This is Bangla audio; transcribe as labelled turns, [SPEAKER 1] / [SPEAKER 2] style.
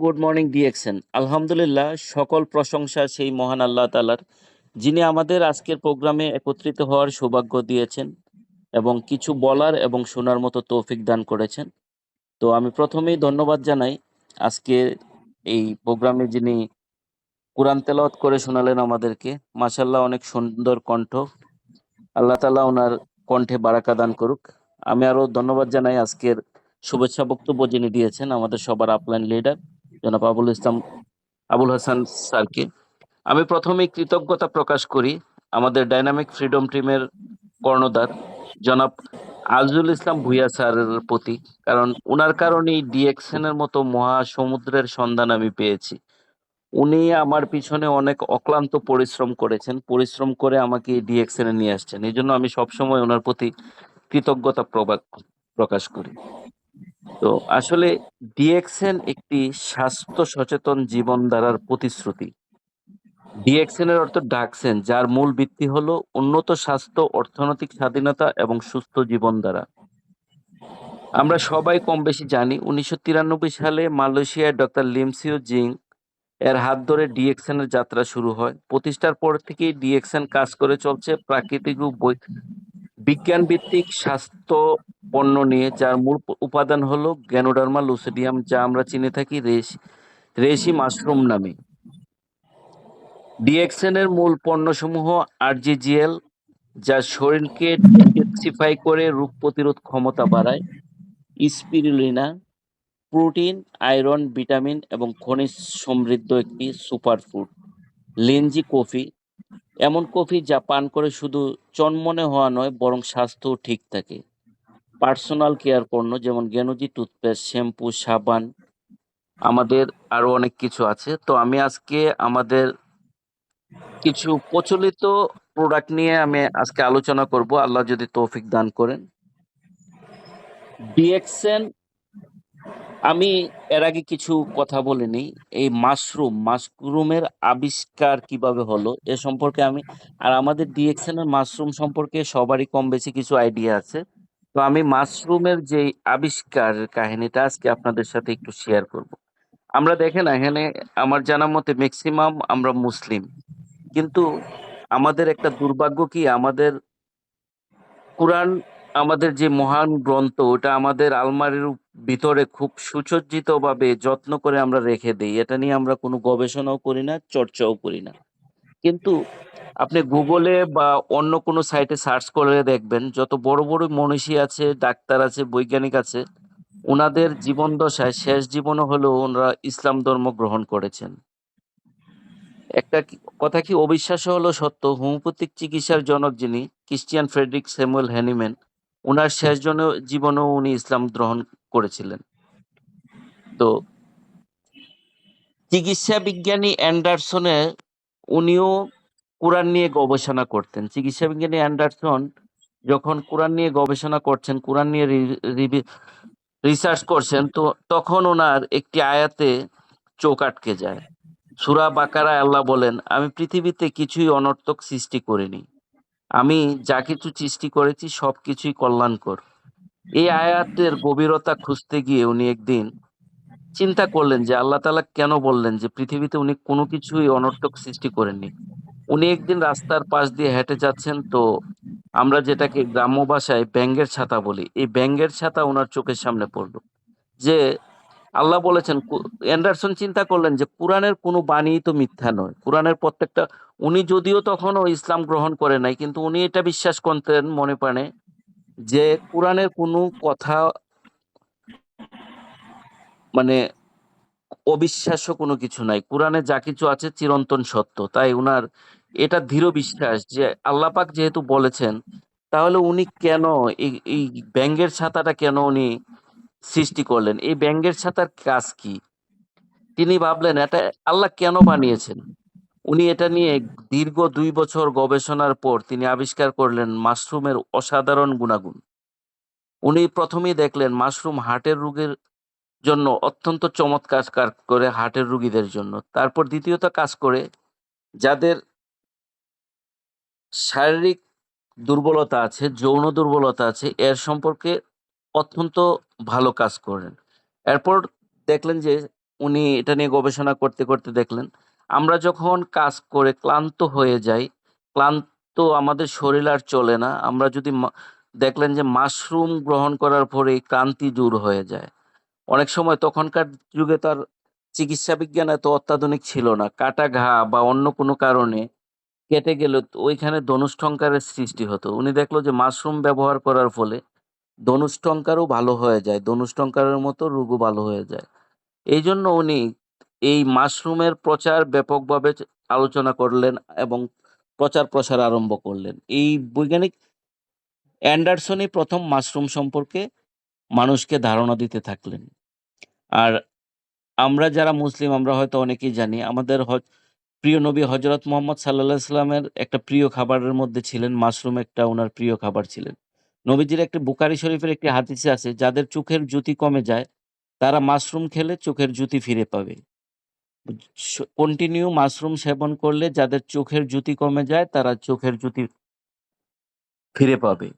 [SPEAKER 1] Good morning DXN. আলহামদুলিল্লাহ, সকল প্রশংসা সেই মহান আল্লাহ তাআলার, যিনি আমাদের আজকের প্রোগ্রামে একত্রিত হওয়ার সৌভাগ্য দিয়েছেন এবং কিছু বলার এবং শোনার মতো তৌফিক দান করেছেন। তো আমি প্রথমেই ধন্যবাদ জানাই আজকে এই প্রোগ্রামে যিনি কোরআন তেলাওয়াত করে শোনালেন আমাদেরকে। মাশাআল্লাহ, অনেক সুন্দর কণ্ঠ। আল্লাহ তাআলা ওনার কণ্ঠে বারাকা দান করুক। আমি আরো ধন্যবাদ জানাই আজকের শুভেচ্ছা বক্তব্য যিনি দিয়েছেন আমাদের সবার আপলাইন লিডার জনাব আবুল হাসান স্যারকে। আমি প্রথমেই কৃতজ্ঞতা প্রকাশ করি আমাদের ডাইনামিক ফ্রিডম টিমের কর্ণধার জনাব আজিজুল ইসলাম ভুঁইয়া স্যারের প্রতি। কারণ উনার কারণেই ডিএক্সএন এর মতো মহাসমুদ্রের সন্ধান আমি পেয়েছি। উনি আমার পিছনে অনেক অক্লান্ত পরিশ্রম করেছেন, পরিশ্রম করে আমাকে ডিএক্সএন এ নিয়ে আসছেন। এই জন্য আমি সবসময় ওনার প্রতি কৃতজ্ঞতা প্রকাশ করি। তো আসলে ডিএক্সএন একটি স্বাস্থ্য সচেতন জীবনধারার প্রতিশ্রুতি। ডিএক্সএন এর অর্থ ডাকসেন, যার মূল ভিত্তি হলো উন্নত স্বাস্থ্য, অর্থনৈতিক স্বাধীনতা এবং সুস্থ জীবনধারা। আমরা সবাই কম বেশি জানি ১৯৯৩ সালে মালয়েশিয়ায় ডক্টর লিম সিউ জিং এর হাত ধরে ডিএক্সএন এর যাত্রা শুরু হয়। প্রতিষ্ঠার পর থেকেই ডিএক্সএন কাজ করে চলছে প্রাকৃতিক ও বিজ্ঞান ভিত্তিক স্বাস্থ্য পণ্য নিয়ে, যার মূল উপাদান হলো গ্যানোডার্মা লুসিডিয়াম, যা আমরা চিনে থাকি রেশি মাশরুম নামে। ডিএক্সএন এর মূল পণ্যসমূহ আরজিজিএল, যা শরীরকে ডিটক্সিফাই করে রোগ প্রতিরোধ ক্ষমতা বাড়ায়; স্পিরুলিনা, প্রোটিন, আয়রন, ভিটামিন এবং খনিজ সমৃদ্ধ একটি সুপারফুড; লেনজি কফি, এমন কফি যা পান করে শুধু চনমনে হওয়া নয় বরং স্বাস্থ্যও ঠিক থাকে; পার্সোনাল কেয়ার পণ্য যেমন গেনুজি টুথপেস্ট, শ্যাম্পু, সাবান, আমাদের আরো অনেক কিছু আছে। তো আমি আজকে আমাদের কিছু প্রচলিত প্রোডাক্ট নিয়ে আমি আজকে আলোচনা করব, আল্লাহ যদি তৌফিক দান করেন। ডিএক্সএন, আমি এর আগে কিছু কথা বলিনি। এই মাশরুমের আবিষ্কার কিভাবে হলো এ সম্পর্কে আর আমাদের ডিএক্সএন এর মাশরুম সম্পর্কে সবারই কম বেশি কিছু আইডিয়া আছে। তো আমি মাশরুমের যে আবিষ্কার কাহিনীটা আজকে আপনাদের সাথে একটু শেয়ার করব। আমরা দেখেন এখানে, আমার জানা মতে ম্যাক্সিমাম আমরা মুসলিম, কিন্তু আমাদের একটা দুর্ভাগ্য কি, আমাদের কুরআন, আমাদের যে মহান গ্রন্থ, ওটা আমাদের আলমারির ভিতরে খুব সুসজ্জিতভাবে যত্ন করে আমরা রেখে দেই। এটা নিয়ে আমরা কোনো গবেষণাও করি না, চর্চাও করি না। কিন্তু আপনি গুগলে বা অন্য কোনো সাইটে সার্চ করে দেখবেন, যত বড় বড় মনীষী আছে, ডাক্তার আছে, বৈজ্ঞানিক আছে, উনাদের জীবন দশায় শেষ জীবনও হলেও ওনারা ইসলাম ধর্ম গ্রহণ করেছেন। একটা কথা কি অবিশ্বাস্য হলো সত্য, হোমিওপ্যাথিক চিকিৎসার জনক যিনি ক্রিস্টিয়ান ফ্রেডরিক স্যামুয়েল হ্যানিম্যান, উনার শেষ জীবনেও উনি ইসলাম গ্রহণ করেছিলেন। তো চিকিৎসা বিজ্ঞানী অ্যান্ডারসনের, উনিও কোরআন নিয়ে গবেষণা করতেন। চিকিৎসা বিজ্ঞানী অ্যান্ডারসন যখন কোরআন নিয়ে গবেষণা করছেন, কোরআন নিয়ে রিসার্চ করছেন, তো তখন ওনার একটি আয়াতে চোখ আটকে যায়। সূরা বাকারায় আল্লাহ বলেন, আমি পৃথিবীতে কিছুই অনর্থক সৃষ্টি করিনি, আমি যা কিছু সৃষ্টি করেছি সবকিছুই কল্যাণকর। এই আয়াতের গভীরতা খুঁজতে গিয়ে উনি একদিন চিন্তা করলেন যে আল্লাহ তাআলা কেন বললেন যে পৃথিবীতে উনি কোনো কিছুই অনর্থক সৃষ্টি করেননি। উনি একদিন রাস্তার পাশ দিয়ে হেঁটে যাচ্ছেন, তো আমরা যেটাকে গ্রাম্য ভাষায় ব্যাঙের ছাতা বলি, এই ব্যাঙের ছাতা উনার চোখের সামনে পড়লো। যে আল্লাহ বলেছেন, অ্যান্ডারসন চিন্তা করলেন যে কোরআনের কোনো বাণীই তো মিথ্যা নয়। কোরআনের প্রত্যেকটা, উনি যদিও তখনও ইসলাম গ্রহণ করে নাই, কিন্তু উনি এটা বিশ্বাস করতেন মনে প্রাণে যে কোরআনের কোনো কথা মানে অবিশ্বাস্য কোনো কিছু নাই। কোরআনে যা কিছু আছে চিরন্তন সত্য। তাই উনার এটা দৃঢ় বিশ্বাস যে আল্লাহ পাক যেহেতু বলেছেন, তাহলে উনি কেন এই ব্যাঙের ছাতাটা কেন উনি সৃষ্টি করলেন? এই ব্যাঙের ছাতার কাজ কি? তিনি ভাবলেন এটা আল্লাহ কেন বানিয়েছেন? উনি এটা নিয়ে দীর্ঘ ২ বছর গবেষণার পর তিনি আবিষ্কার করলেন মাশরুমের অসাধারণ গুণাগুণ। উনি ১ম এই দেখলেন মাশরুম হার্টের রোগের জন্য অত্যন্ত চমৎকার কাজ করে, হার্টের রোগীদের জন্য। তারপর দ্বিতীয়ত কাজ করে যাদের শারীরিক দুর্বলতা আছে, যৌন দুর্বলতা আছে, এর সম্পর্কে অত্যন্ত ভালো কাজ করেন। এরপর দেখলেন যে উনি এটা নিয়ে গবেষণা করতে করতে দেখলেন আমরা যখন কাজ করে ক্লান্ত হয়ে যাই, ক্লান্ত আমাদের শরীর আর চলে না, আমরা যদি দেখলেন যে মাশরুম গ্রহণ করার পরে ক্লান্তি দূর হয়ে যায়। অনেক সময় তখনকার যুগে তার চিকিৎসা বিজ্ঞান এত অত্যাধুনিক ছিল না, কাটা ঘা বা অন্য কোনো কারণে কেটে গেল ওইখানে ধনুষ্টঙ্কারের সৃষ্টি হতো। উনি দেখলো যে মাশরুম ব্যবহার করার ফলে ধনুষ্টঙ্কারও ভালো হয়ে যায়, ধনুষ্টঙ্কারের মতো রোগও ভালো হয়ে যায়। এই জন্য উনি এই মাশরুমের প্রচার ব্যাপকভাবে আলোচনা করলেন এবং প্রচার প্রসার আরম্ভ করলেন। এই বৈজ্ঞানিক অ্যান্ডারসনই প্রথম মাশরুম সম্পর্কে মানুষকে ধারণা দিতে থাকলেন। আর আমরা যারা মুসলিম আমরা হয়তো অনেকেই জানি আমাদের প্রিয় নবী হজরত মোহাম্মদ সাল্লাল্লাহু আলাইহি সাল্লামের একটা প্রিয় খাবারের মধ্যে ছিলেন মাশরুম, একটা ওনার প্রিয় খাবার ছিলেন। নবীজির একটি বুখারী শরীফের একটি হাদিসে আছে যাদের চোখের জ্যোতি কমে যায় তারা মাশরুম খেলে চোখের জ্যোতি ফিরে পাবে। কন্টিনিউ মাশরুম সেবন করলে যাদের চোখের জ্যোতি কমে যায় তারা চোখের জ্যোতি ফিরে পাবে।